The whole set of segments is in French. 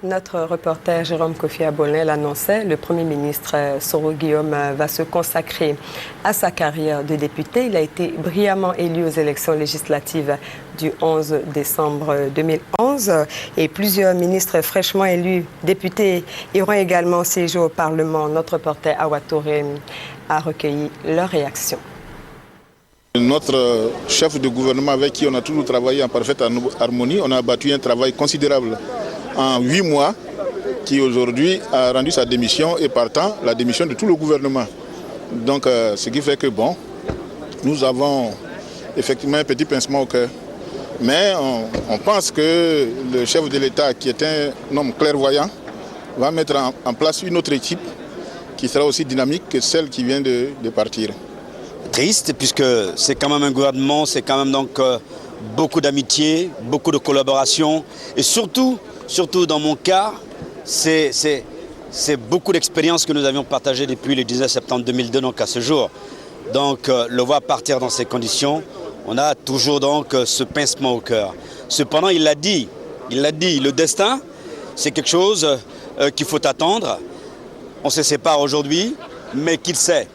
Notre reporter Jérôme Kofi Abolin l'annonçait, le Premier ministre Soro Guillaume va se consacrer à sa carrière de député. Il a été brillamment élu aux élections législatives du 11 décembre 2011 et plusieurs ministres fraîchement élus députés iront également siéger au Parlement. Notre reporter Awa Touré a recueilli leurs réactions. Notre chef de gouvernement avec qui on a toujours travaillé en parfaite harmonie, on a abattu un travail considérable en 8 mois qui aujourd'hui a rendu sa démission et partant la démission de tout le gouvernement. Donc ce qui fait que bon, nous avons effectivement un petit pincement au cœur. Mais on pense que le chef de l'État, qui est un homme clairvoyant, va mettre en place une autre équipe qui sera aussi dynamique que celle qui vient de partir. Triste puisque c'est quand même un gouvernement, c'est quand même donc beaucoup d'amitié, beaucoup de collaboration et surtout dans mon cas, c'est beaucoup d'expériences que nous avions partagées depuis le 19 septembre 2002 donc à ce jour. Donc le voir partir dans ces conditions, on a toujours donc ce pincement au cœur. Cependant, il l'a dit, le destin, c'est quelque chose qu'il faut attendre. On se sépare aujourd'hui, mais qu'il sait.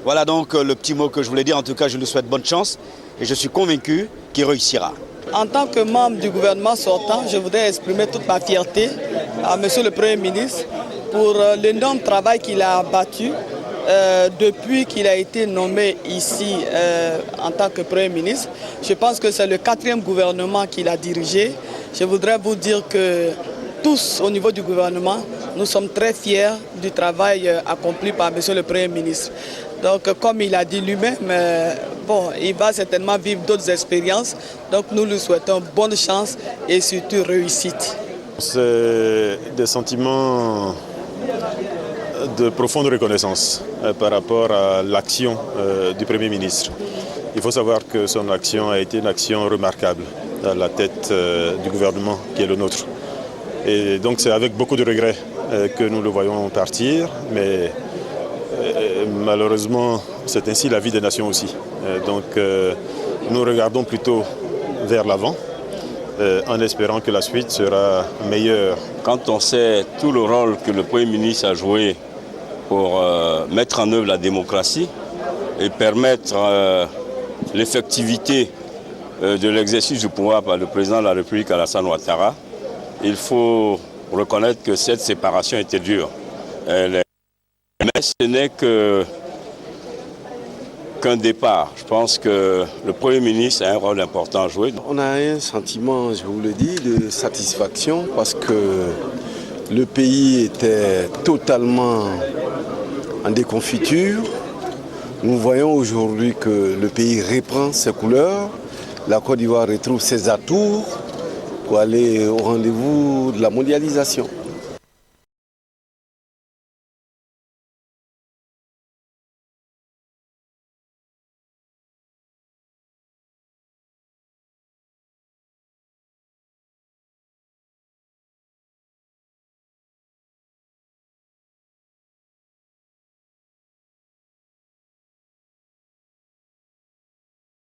Voilà donc le petit mot que je voulais dire. En tout cas, je lui souhaite bonne chance et je suis convaincu qu'il réussira. En tant que membre du gouvernement sortant, je voudrais exprimer toute ma fierté à Monsieur le Premier ministre pour l'énorme travail qu'il a abattu depuis qu'il a été nommé ici en tant que Premier ministre. Je pense que c'est le 4e gouvernement qu'il a dirigé. Je voudrais vous dire que tous au niveau du gouvernement, nous sommes très fiers du travail accompli par Monsieur le Premier ministre. Donc, comme il a dit lui-même, il va certainement vivre d'autres expériences. Donc, nous lui souhaitons bonne chance et surtout réussite. C'est des sentiments de profonde reconnaissance par rapport à l'action du Premier ministre. Il faut savoir que son action a été une action remarquable à la tête du gouvernement qui est le nôtre. Et donc, c'est avec beaucoup de regrets que nous le voyons partir, mais malheureusement, c'est ainsi la vie des nations aussi. Donc, nous regardons plutôt vers l'avant, en espérant que la suite sera meilleure. Quand on sait tout le rôle que le Premier ministre a joué pour mettre en œuvre la démocratie et permettre l'effectivité de l'exercice du pouvoir par le président de la République Alassane Ouattara, il faut reconnaître que cette séparation était dure. Mais ce n'est qu'un départ. Je pense que le Premier ministre a un rôle important à jouer. On a un sentiment, je vous le dis, de satisfaction parce que le pays était totalement en déconfiture. Nous voyons aujourd'hui que le pays reprend ses couleurs. La Côte d'Ivoire retrouve ses atours pour aller au rendez-vous de la mondialisation.